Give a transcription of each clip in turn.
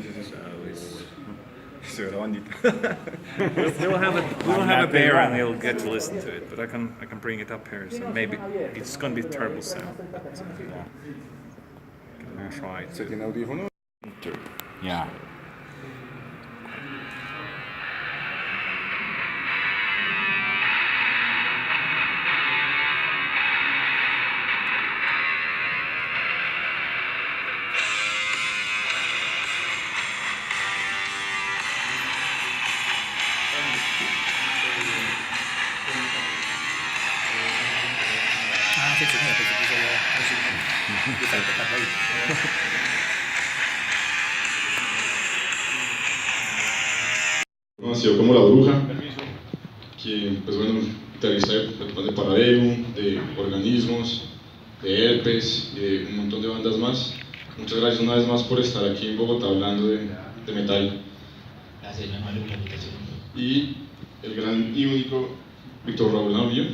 sí. Se ve la bandita. We'll have a bear and they'll get to listen to it, but I can bring it up here, so maybe it's going to be terrible sound, but I'm gonna try ¿Se to tiene audífono? enter. Ya. Nació como la bruja, que pues bueno, guitarrista de Parabellum, de organismos, de herpes y de un montón de bandas más. Muchas gracias una vez más por estar aquí en Bogotá hablando de metal. Gracias, mi hermano, por la invitación. Y el gran y único Víctor Raúl Navío,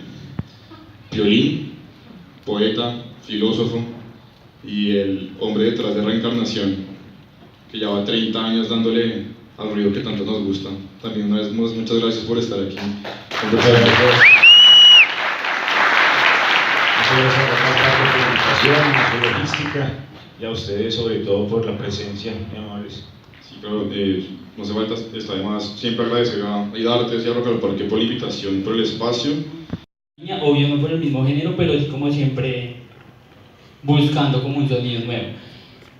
Piolin, poeta, filósofo y el hombre detrás de Reencarnación, que lleva 30 años dándole al ruido que tanto nos gusta. También una vez más, muchas gracias por estar aquí. Muchas gracias por la invitación, por la logística y a ustedes sobre todo por la presencia, mi amables. Sí, pero no hace falta, está además siempre agradecer a Idartes y a Recorriendo por la invitación, por el espacio. Obvio no por el mismo género, pero es como siempre buscando como un sonido nuevo.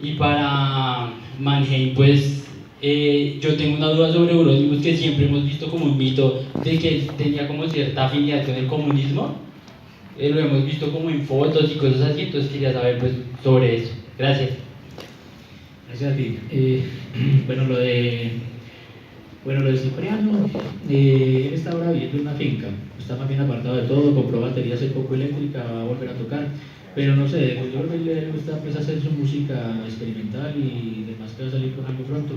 Y para Manheim, pues yo tengo una duda sobre Eurónimos, que siempre hemos visto como un mito de que él tenía como cierta afinidad con el comunismo. Lo hemos visto como en fotos y cosas así, entonces quería saber pues sobre eso. Gracias. Gracias a ti. Bueno, lo de Cipriano, él está ahora viviendo en una finca, está más bien apartado de todo, compró batería hace poco eléctrica, va a volver a tocar, pero no sé, yo creo que le gusta pues, hacer su música experimental y demás que va a salir con algo pronto.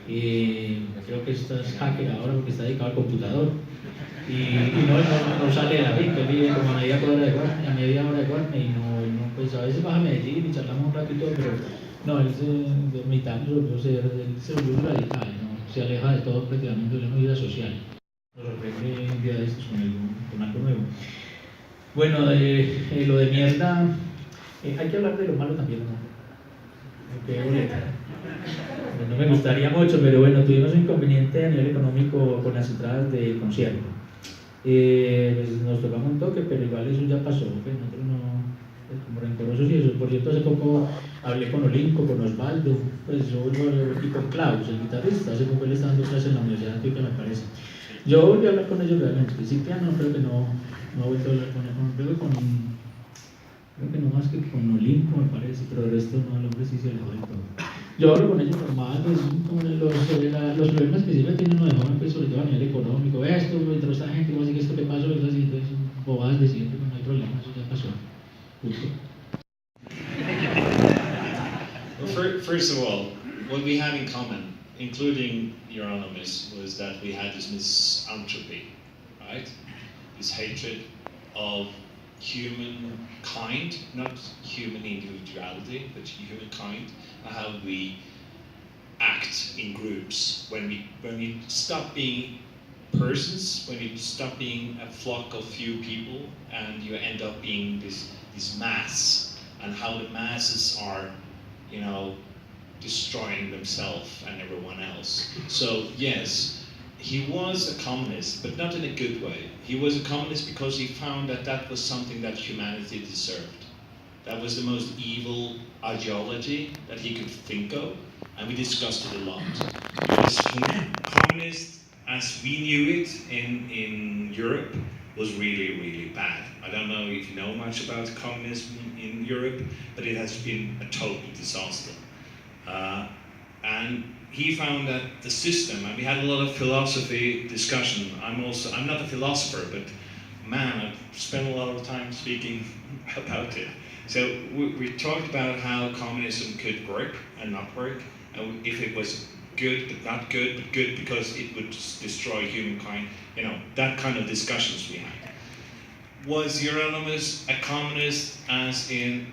Creo que está hacker ahora porque está dedicado al computador y no sale de la finca, él vive como a media hora de Guarne y no, pues a veces baja a Medellín y charlamos un rato y todo, pero no, él de ermitaño él se volvió un radical, ¿no? Se aleja de todo prácticamente de una vida social. Nos sorprende un día de estos con algo nuevo. Bueno, lo de mierda, hay que hablar de lo malo también, ¿no? Qué boleta. No me gustaría mucho, pero bueno, tuvimos un inconveniente a nivel económico con las entradas del concierto. Pues nos tocamos un toque, pero igual eso ya pasó, pues nosotros no, pues como rencorosos y eso. Por cierto, hace poco hablé con Olimpo, con Osvaldo, pues y con Klaus, el guitarrista. Hace poco él estaba dando clases en la Universidad de Antioquia, me parece. Yo volví a hablar con ellos realmente. Cipriano creo que no ha vuelto a hablar con él, creo que no más que con Olimpo me parece, pero el resto no, el hombre sí se alejó del todo. Yo hablo con ellos normal, pues, como los problemas que siempre tienen uno de joven, pues, sobre todo a nivel económico, esto, entre esta gente, como así que esto que pasó, es así, entonces, bobadas de siempre, no hay problema, eso ya pasó. Well, first of all, what we had in common, including Euronymous, was that we had this misanthropy, right? This hatred of humankind, not human individuality, but humankind, and how we act in groups when we stop being persons, when you stop being a flock of few people, and you end up being this mass, and how the masses are, you know, destroying themselves and everyone else. So yes, he was a communist, but not in a good way. He was a communist because he found that that was something that humanity deserved. That was the most evil ideology that he could think of, and we discussed it a lot. Because communist, as we knew it in Europe, was really, really bad. I don't know if you know much about communism in Europe, but it has been a total disaster. And he found that the system, and we had a lot of philosophy discussion. I'm not a philosopher, but man, I've spent a lot of time speaking about it. So we talked about how communism could work and not work, and if it was good but not good, but good because it would destroy humankind, you know, that kind of discussions we had. Was Euronymous a communist as in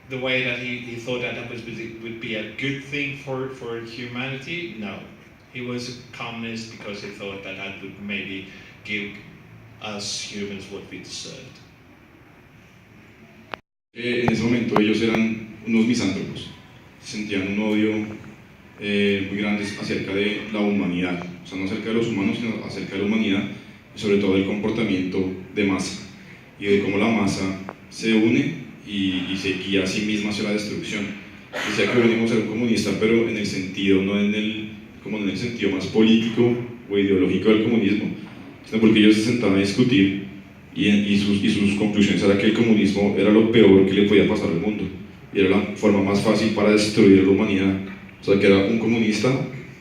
the way that he thought that would be a good thing for humanity. No, he was a communist because he thought that would maybe give us humans what we deserved. En ese momento ellos eran unos misántropos, sentían un odio muy grande acerca de la humanidad, o sea, no acerca de los humanos, sino acerca de la humanidad, y sobre todo del comportamiento de masa, y de cómo la masa se une y se guía a sí misma hacia la destrucción. Decía que venimos a ser un comunista, pero en el sentido, no como en el sentido más político o ideológico del comunismo, sino porque ellos se sentaban a discutir y sus conclusiones eran que el comunismo era lo peor que le podía pasar al mundo, y era la forma más fácil para destruir la humanidad. O sea, que era un comunista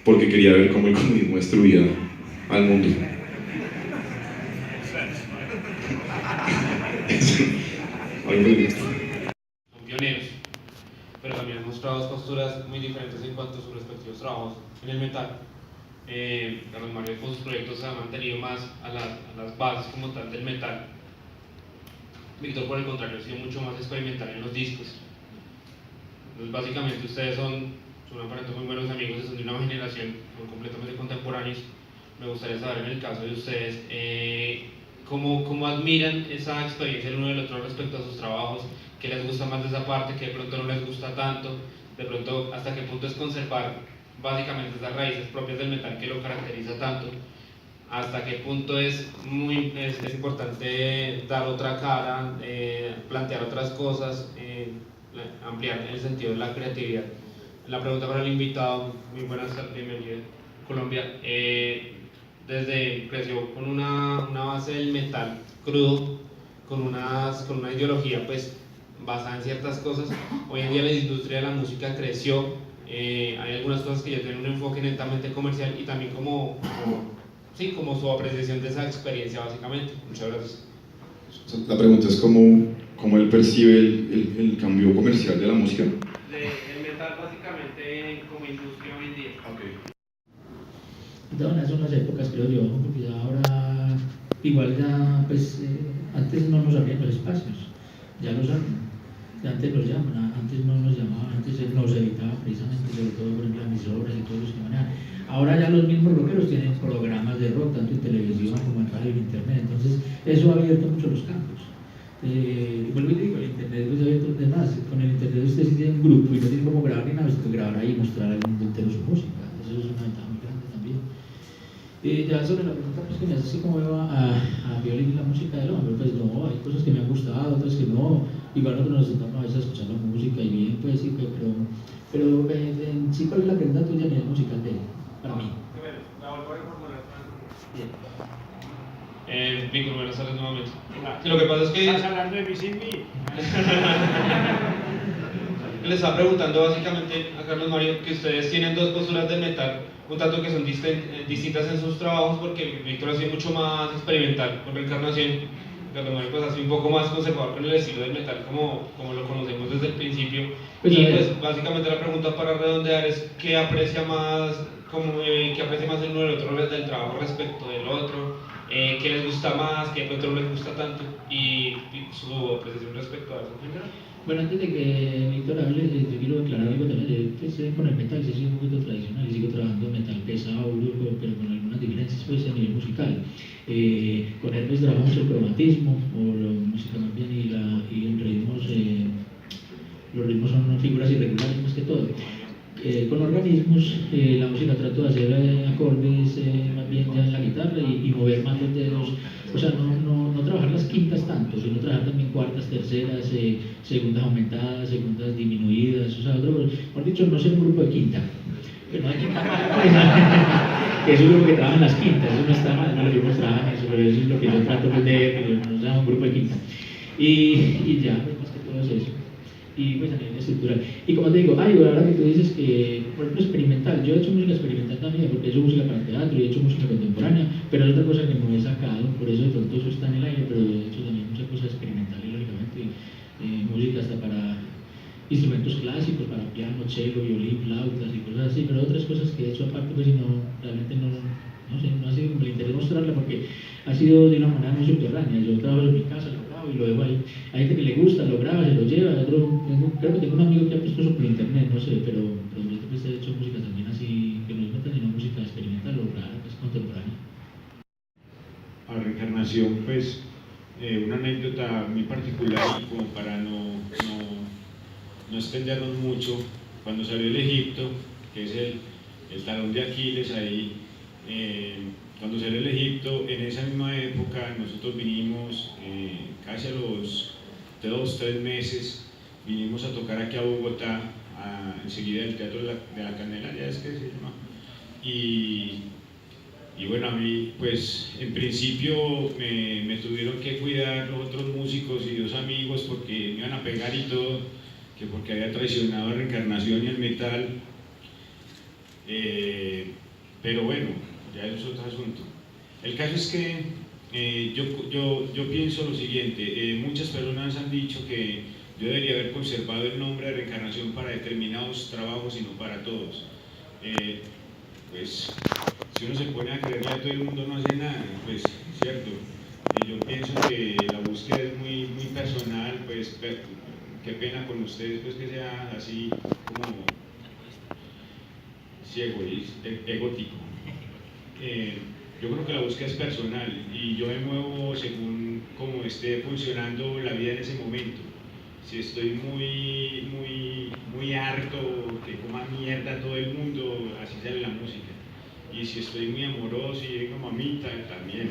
porque quería ver cómo el comunismo destruía al mundo. Son pioneros, pero también han mostrado dos posturas muy diferentes en cuanto a sus respectivos trabajos en el metal. Carlos Mario con sus proyectos se ha mantenido más a las bases como tal del metal. Víctor, por el contrario, ha sido mucho más experimental en los discos. Entonces, básicamente, ustedes son aparentemente muy buenos amigos, son de una generación, son completamente contemporáneos. Me gustaría saber, en el caso de ustedes, cómo admiran esa experiencia el uno del otro respecto a sus trabajos, qué les gusta más de esa parte, qué de pronto no les gusta tanto, de pronto hasta qué punto es conservar básicamente esas raíces propias del metal que lo caracteriza tanto, hasta qué punto es importante dar otra cara, plantear otras cosas, ampliar el sentido de la creatividad. La pregunta para el invitado, muy buenas tardes, bienvenido a Colombia. Creció con una base del metal crudo, con una ideología pues basada en ciertas cosas. Hoy en día la industria de la música creció, hay algunas cosas que ya tienen un enfoque netamente comercial y también como su apreciación de esa experiencia básicamente. Muchas gracias. La pregunta es cómo él percibe el cambio comercial de la música. El metal básicamente como industria hoy en día. Okay. Son las épocas, creo yo, porque ya ahora igual ya pues antes no nos abrían los espacios, ya los abren. Antes nos llaman, antes no nos llamaban, antes nos evitaba precisamente, sobre todo por ejemplo emisoras y todos los que manejan. Ahora ya los mismos rockeros tienen programas de rock, tanto en televisión como en radio y en internet, entonces eso ha abierto mucho los campos. Vuelvo y digo, el internet pues ha abierto los demás, con el internet usted sí tiene un grupo y no tiene como grabar ni nada, usted puede grabar ahí y mostrar al mundo entero su música, eso es una ventaja muy grande también. Ya sobre la pregunta pues, que me hace así como veo a Piolin y la música del hombre, pues no, hay cosas que me han gustado, otras que no, igual nosotros nos sentamos a veces a escuchar la música y bien, pues sí, pero en sí, ¿cuál es la pregunta tuya a nivel musical de él, para mí? La vuelvo a reformular. Víctor, buenas tardes nuevamente. Sí, lo que pasa es que ¿Estás hablando de mí sin mí? le estaba preguntando básicamente a Carlos Mario que ustedes tienen dos posturas del metal, un tanto que son distintas en sus trabajos, porque Víctor ha sido mucho más experimental con Reencarnación, Carlos Mario pues ha sido un poco más conservador con el estilo del metal como lo conocemos desde el principio. Y pues básicamente la pregunta para redondear es ¿qué aprecia más, qué aprecia más el uno del otro del trabajo respecto del otro? ¿Qué les gusta más, qué de pronto no les gusta tanto? Y su apreciación respecto a eso en general. Bueno, antes de que Víctor hable, yo quiero aclarar algo también. Yo empecé con el metal, sí soy un poquito tradicional y sigo trabajando metal pesado, duro, pero con algunas diferencias pues, a nivel musical. Con él pues trabajamos el cromatismo, o la música más bien, y en ritmos, los ritmos son figuras irregulares más que todo. Con organismos, la música trato de hacer acordes más bien ya en la guitarra y mover más los dedos, o sea, no trabajar las quintas tanto, sino trabajar también cuartas, terceras, segundas aumentadas, segundas disminuidas, o sea, por dicho, no ser un grupo de quinta, que no hay quinta, que es un grupo que trabaja en las quintas, eso no está mal, no lo que trabajan eso, pero eso es lo que yo trato de no sea un grupo de quinta, y ya, pues, más que todo es eso. Y pues a nivel estructural. Y como te digo, ahora que tú dices que, por ejemplo, experimental, yo he hecho música experimental también, porque he hecho música para teatro y he hecho música contemporánea, pero es otra cosa que no he sacado, por eso de pronto eso está en el aire, pero he hecho también muchas cosas experimentales, lógicamente, música hasta para instrumentos clásicos, para piano, cello, violín, flautas y cosas así, pero otras cosas que he hecho aparte, pues realmente no sé, no ha sido como el interés mostrarla, porque ha sido de una manera muy subterránea. Yo trabajo en mi casa, lo grabo grabo y lo dejo ahí. Hay gente que le gusta, lo graba, se lo lleva, creo que tengo un amigo que ha puesto eso por internet, no sé, pero yo pues he hecho música también así, que no es metal, sino música experimental o rara, que es contemporánea. A Reencarnación, pues, una anécdota muy particular, como para no extendernos mucho. Cuando salió el Egipto, que es el talón de Aquiles ahí, cuando salió el Egipto, en esa misma época nosotros vinimos casi a los 2-3 meses, vinimos a tocar aquí a Bogotá, enseguida del Teatro de la Candelaria, es que se llama. Y bueno, a mí, pues, en principio me tuvieron que cuidar los otros músicos y 2 amigos porque me iban a pegar y todo, que porque había traicionado a Reencarnación y al metal. Pero bueno, ya eso es otro asunto. El caso es que yo pienso lo siguiente, muchas personas han dicho que yo debería haber conservado el nombre de Reencarnación para determinados trabajos y no para todos. Pues si uno se pone a creerle a todo el mundo no hace nada, pues cierto. Yo pienso que la búsqueda es muy personal, pues qué pena con ustedes pues que sea así como egótico. Yo creo que la búsqueda es personal y yo me muevo según como esté funcionando la vida en ese momento. Si estoy muy harto, que coma mierda todo el mundo, así sale la música. Y si estoy muy amoroso y digo mamita, también.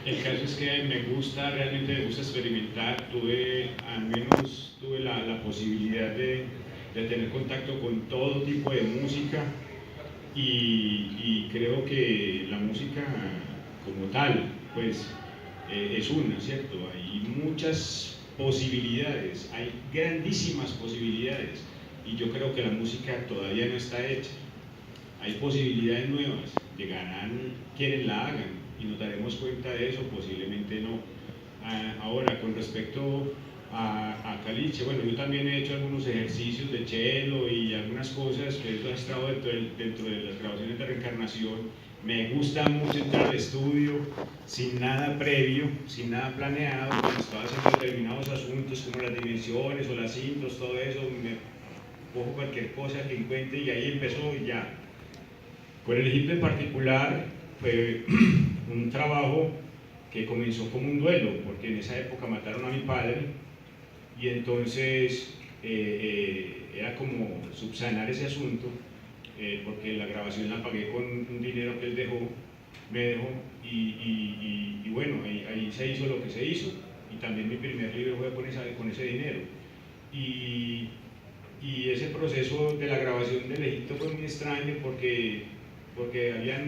El caso es que realmente me gusta experimentar. Al menos tuve la posibilidad de tener contacto con todo tipo de música y creo que la música como tal, pues es una, ¿cierto? Hay muchas posibilidades, hay grandísimas posibilidades y yo creo que la música todavía no está hecha. Hay posibilidades nuevas, llegarán quienes la hagan y nos daremos cuenta de eso, posiblemente no. Ahora, con respecto a caliche, bueno, yo también he hecho algunos ejercicios de cello y algunas cosas, que eso ha estado dentro de las grabaciones de Reencarnación. Me gusta mucho entrar al estudio sin nada previo, sin nada planeado, cuando estaba haciendo determinados asuntos como las dimensiones o las intros, todo eso, me cojo cualquier cosa que encuentre y ahí empezó y ya. Con el Egipto en particular fue un trabajo que comenzó como un duelo, porque en esa época mataron a mi padre y entonces era como subsanar ese asunto, porque la grabación la pagué con un dinero que él me dejó y bueno, ahí se hizo lo que se hizo y también mi primer libro fue con ese dinero y ese proceso de la grabación del Egipto fue muy extraño porque había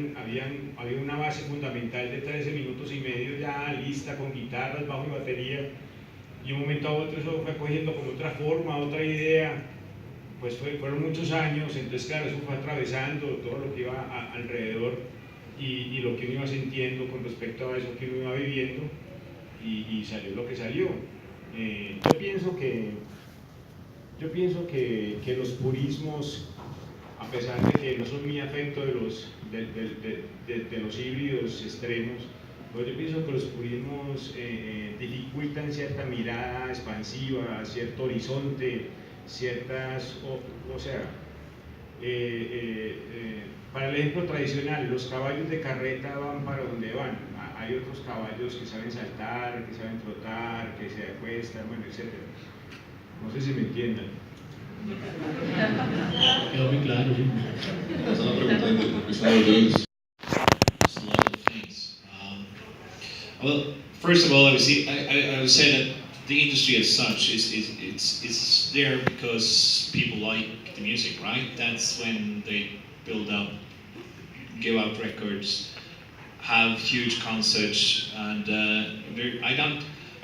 una base fundamental de 13 minutos y medio ya lista con guitarras, bajo y batería y de un momento a otro eso fue cogiendo como otra forma, otra idea. Pues fueron muchos años, entonces claro, eso fue atravesando todo lo que iba alrededor y lo que uno iba sintiendo con respecto a eso que uno iba viviendo y salió lo que salió. Yo pienso que los purismos, a pesar de que no son mi afecto de los híbridos extremos, pues yo pienso que los purismos dificultan cierta mirada expansiva, cierto horizonte, ciertas, o sea, para el ejemplo tradicional, los caballos de carreta van para donde van, hay otros caballos que saben saltar, que saben trotar, que se acuestan, bueno, etc. No sé si me entiendan. Quedó muy claro, sí. Esa es la pregunta del profesor Jones. There's a lot of things. Well, first of all, I would say that the industry as such is there because people like the music, right? That's when they build up, give out records, have huge concerts, and I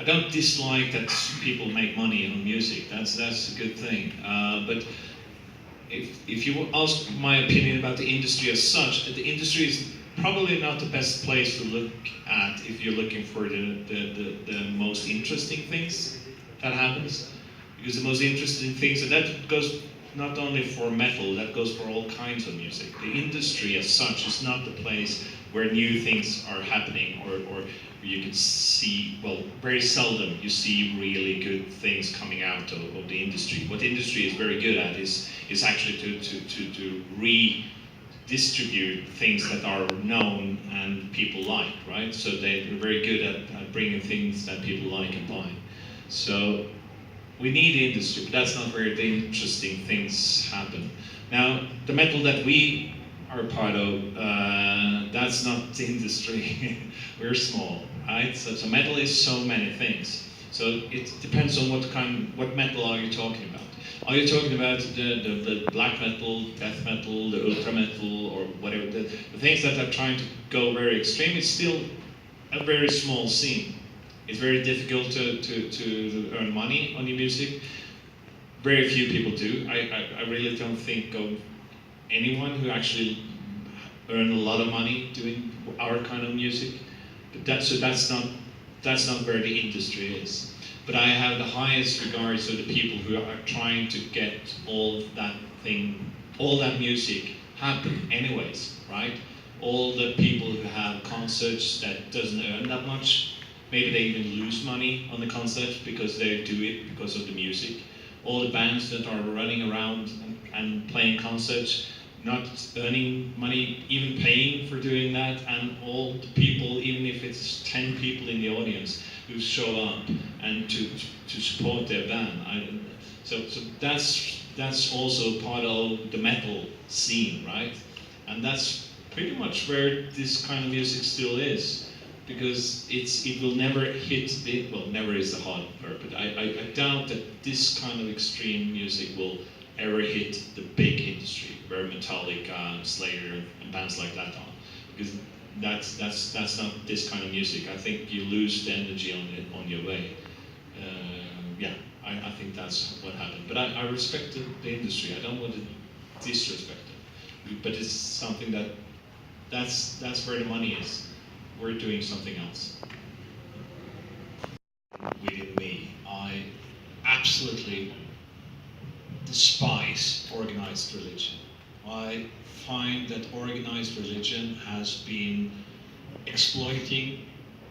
don't dislike that people make money on music. That's a good thing. But if you ask my opinion about the industry as such, the industry is probably not the best place to look at if you're looking for the most interesting things that happens. Because the most interesting things, and that goes not only for metal, that goes for all kinds of music. The industry as such is not the place where new things are happening, or you can see, well, very seldom you see really good things coming out of the industry. What the industry is very good at is actually to redistribute things that are known and people like, right? So they're very good at bringing things that people like and buy. So we need the industry, but that's not where the interesting things happen. Now, the metal that we are part of, that's not the industry. We're small, right? So metal is so many things. So it depends on what metal are you talking about. Are you talking about the black metal, death metal, the ultra metal, or whatever, the things that are trying to go very extreme? It's still a very small scene. It's very difficult to earn money on your music. Very few people do. I really don't think of anyone who actually earn a lot of money doing our kind of music. But that's not where the industry is. But I have the highest regards to the people who are trying to get all that music happen anyways, right? All the people who have concerts that doesn't earn that much, maybe they even lose money on the concerts because they do it because of the music. All the bands that are running around and playing concerts, not earning money, even paying for doing that, and all the people, even if it's 10 people in the audience who show up and to support their band. So that's also part of the metal scene, right? And that's pretty much where this kind of music still is, because it will never hit the, well, never is the hard word, but I doubt that this kind of extreme music will ever hit the big industry where Metallica, Slayer, and bands like that are, because that's not this kind of music. I think you lose the energy on your way. Yeah, I think that's what happened. But I respect the industry. I don't want to disrespect it. But it's something that's where the money is. We're doing something else. Within me, I absolutely despise organized religion. I find that organized religion has been exploiting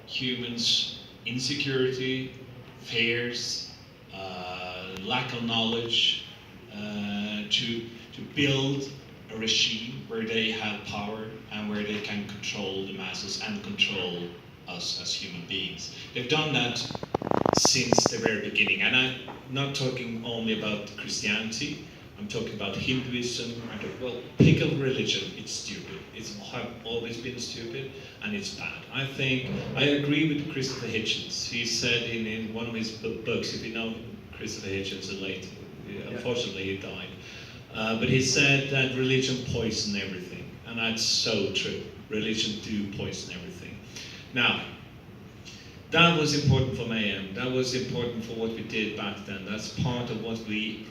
humans' insecurity, fears, lack of knowledge, to build a regime where they have power and where they can control the masses and control us as human beings. They've done that since the very beginning, and I'm not talking only about Christianity. I'm talking about Hinduism. Well, pick a religion, it's stupid. It's always been stupid, and it's bad. I agree with Christopher Hitchens. He said in one of his books, if you know Christopher Hitchens, unfortunately he died, but he said that religion poisoned everything, and that's so true. Religion do poison everything. Now, that was important for Mayhem. That was important for what we did back then. That's part of what we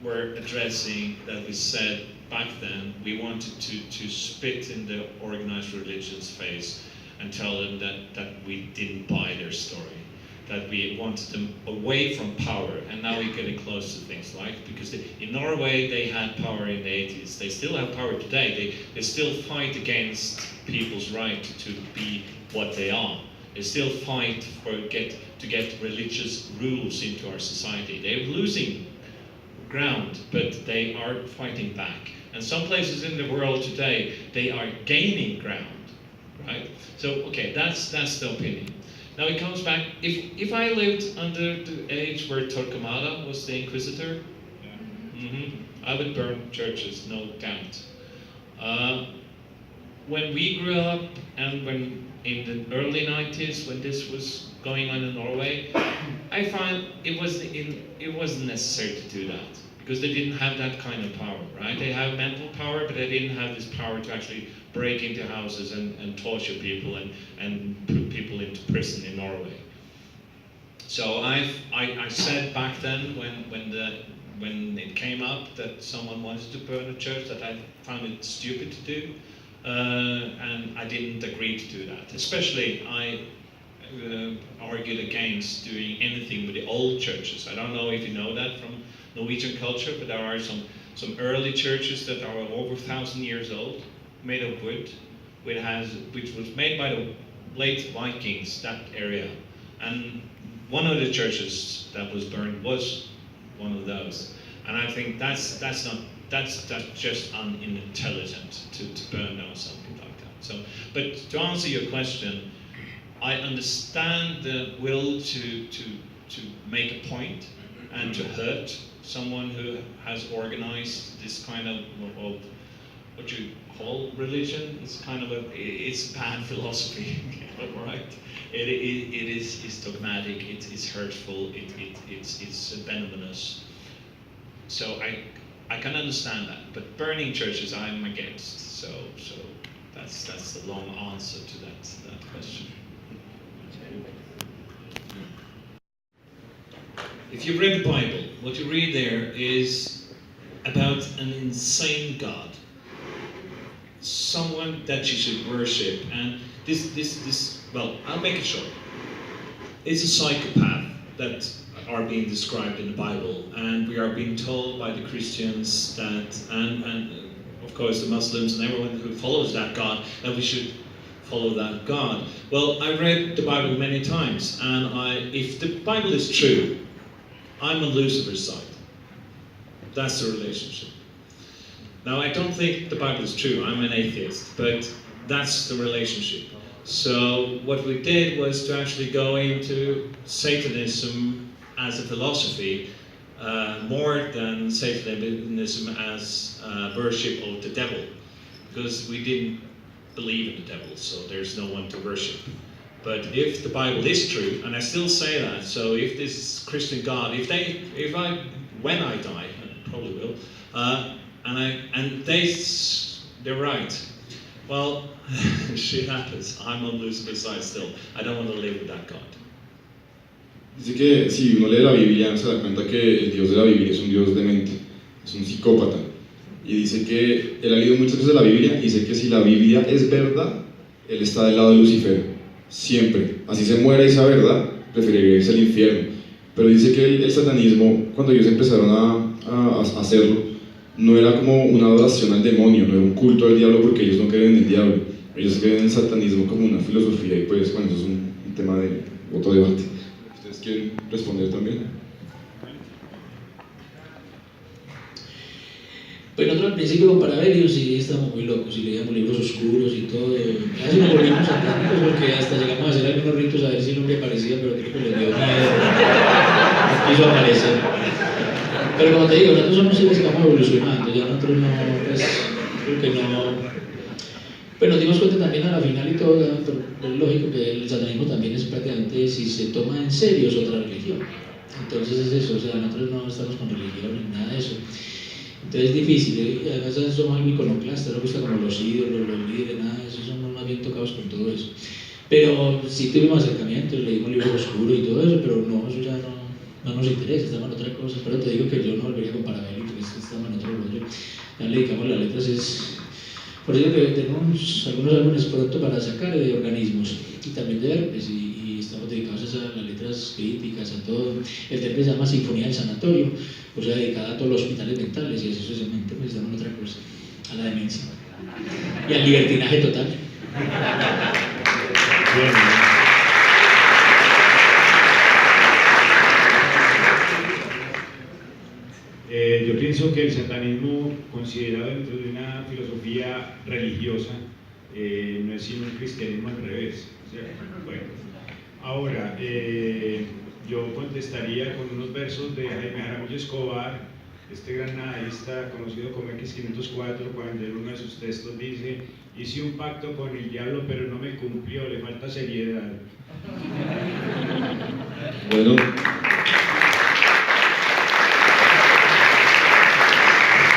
were addressing, that we said back then. We wanted to spit in the organized religion's face and tell them that we didn't buy their story, that we wanted them away from power, and now we're getting close to things, right? Because in Norway they had power in the 80s, they still have power today, they still fight against people's right to be what they are. They still fight to get religious rules into our society. They're losing ground, but they are fighting back. And some places in the world today, they are gaining ground, right? So, okay, that's the opinion. Now it comes back, if I lived under the age where Torquemada was the inquisitor, I would burn churches, no doubt. When we grew up, and when in the early 90s, when this was going on in Norway, I find it wasn't necessary to do that, because they didn't have that kind of power, right? They have mental power, but they didn't have this power to actually break into houses and torture people and put people into prison in Norway. So I said back then, when it came up that someone wanted to burn a church, that I found it stupid to do, and I didn't agree to do that. Especially, I argued against doing anything with the old churches. I don't know if you know that from Norwegian culture, but there are some early churches that are over 1,000 years old, made of wood, which was made by the late Vikings, that area. And one of the churches that was burned was one of those. And I think that's just unintelligent to burn down something like that. So, but to answer your question, I understand the will to make a point and to hurt someone who has organized this kind of what you call religion. It's kind of it's bad philosophy, right? It is dogmatic. It's hurtful. It's venomous. So I can understand that, but burning churches I'm against. So that's the long answer to that question. If you've read the Bible, what you read there is about an insane God, someone that you should worship, and well, I'll make it short. It's a psychopath that are being described in the Bible, and we are being told by the Christians that, and of course the Muslims and everyone who follows that God, that we should follow that God. Well, I read the Bible many times, and if the Bible is true, I'm on Lucifer's side. That's the relationship. Now, I don't think the Bible is true. I'm an atheist, but that's the relationship. So what we did was to actually go into Satanism as a philosophy, more than Satanism as worship of the devil, because we didn't believe in the devil, so there's no one to worship. But if the Bible is true, and I still say that, so if this Christian God, when I die, I probably will, they're right. Well, shit happens. I'm on Lucifer's side still. I don't want to live with that God. Dice que si uno lee la Biblia se da cuenta que el Dios de la Biblia es un Dios demente, es un psicópata. Y dice que él ha leído muchas veces la Biblia y dice que si la Biblia es verdad, él está del lado de Lucifer. Siempre. Así se muera y sea verdad, preferiría irse al infierno. Pero dice que el satanismo, cuando ellos empezaron a hacerlo, no era como una adoración al demonio, no era un culto al diablo, porque ellos no creen en el diablo. Ellos creen en el satanismo como una filosofía, y pues bueno, eso es un tema de otro debate. ¿Ustedes quieren responder también? Pues nosotros al principio con Parabellum sí estábamos muy locos y leíamos libros oscuros y todo. Casi nos volvimos satánicos porque hasta llegamos a hacer algunos ritos a ver si el hombre aparecía, pero creo que les dio miedo. No quiso aparecer. Pero como te digo, nosotros somos seres que vamos evolucionando, ya nosotros no, pues, creo que no. Pues nos dimos cuenta también a la final y todo, es lógico que el satanismo también es prácticamente, si se toma en serio, es otra religión. Entonces es eso, o sea, nosotros no estamos con religión ni nada de eso. Entonces es difícil, además somos algo iconoclastas, no gusta como los ídolos, los líderes, nada de eso, somos más bien tocados con todo eso. Pero sí tuvimos acercamientos, leímos libros oscuros y todo eso, pero no, eso ya no nos interesa, estamos en otra cosa. Pero te digo que yo no volvería con Parabellum, porque estamos en otro rollo. Ya le dedicamos las letras, por eso que tenemos algunos álbumes pronto para sacar de organismos y también de herpes, y estamos dedicados a las letras críticas, a todo. El terpe se llama Sinfonía del Sanatorio, o sea, dedicada a todos los hospitales mentales, y eso sucesivamente, pues estamos en otra cosa, a la demencia y al libertinaje total. Bien. Yo pienso que el satanismo, considerado dentro de una filosofía religiosa, no es sino un cristianismo al revés, ¿cierto? Bueno, ahora, yo contestaría con unos versos de Jaime Jaramillo Escobar, este gran nadaísta conocido como X504, cuando en uno de sus textos dice: hice un pacto con el diablo pero no me cumplió, le falta seriedad. Bueno.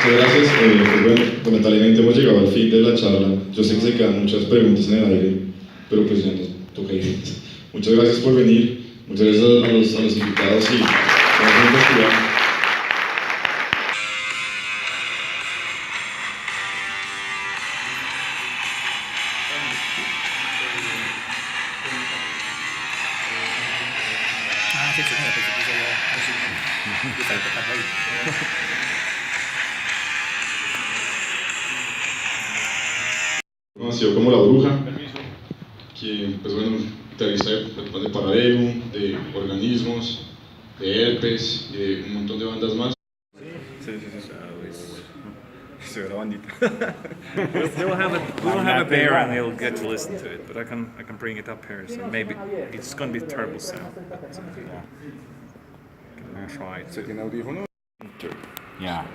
Muchas gracias. Pues bueno, lamentablemente hemos llegado al fin de la charla. Yo sé que se quedan muchas preguntas en el aire, pero pues ya nos toca ir. Muchas gracias por venir. Muchas gracias a los invitados y vamos a investigar. Vamos nació como la bruja, que pues bueno, teoriza de Parabellum, de organismos, de herpes y de un montón de bandas más. Sí, sí, sí. Sí, la bandita. We will have a bear and they'll get to listen to it, but I can bring it up here, so maybe it's going to be terrible sound. So, can try ¿Se to tiene audífono? Ya.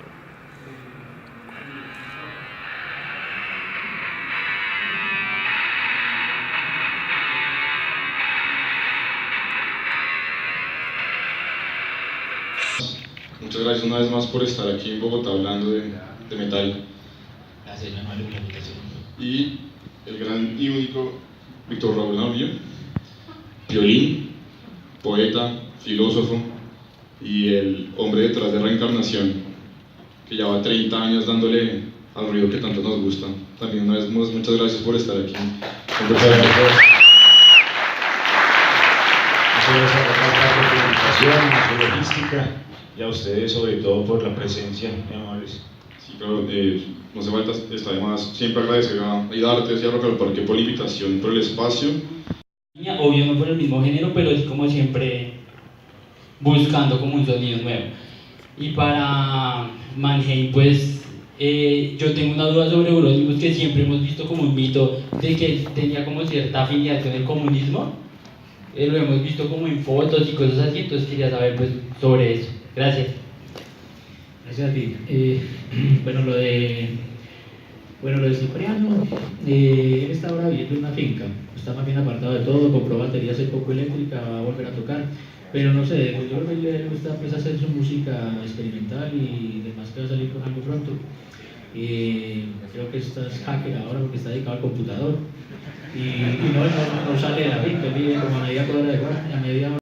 Muchas gracias una vez más por estar aquí en Bogotá hablando de metal. Gracias, Manuel, por la invitación. Y el gran y único Víctor Raúl Navío, Piolin, poeta, filósofo y el hombre detrás de Reencarnación, que lleva 30 años dándole al ruido que tanto nos gusta. También una vez más, muchas gracias por estar aquí. Muchas gracias por la invitación, por su logística y a ustedes sobre todo por la presencia, muy amables. Sí, claro, no hace falta, está además siempre agradecer a Idartes y a Rock al Parque por la invitación, por el espacio. Obvio no por el mismo género, pero sí como siempre buscando como un sonido nuevo. Y para Manheim, pues yo tengo una duda sobre Eurónimos, que siempre hemos visto como un mito de que tenía como cierta afinidad con el comunismo. Lo hemos visto como en fotos y cosas así, entonces quería saber pues sobre eso. Gracias. Gracias a ti. Bueno, lo de Cipriano, él está ahora viviendo en una finca, está más bien apartado de todo, compró baterías hace poco eléctrica, va a volver a tocar, pero no sé, yo creo que le gusta pues, hacer su música experimental y demás que va a salir con algo pronto. Creo que estás hacker ahora porque está dedicado al computador y no sale de la finca, él vive como a media cuadra de Guardia, a media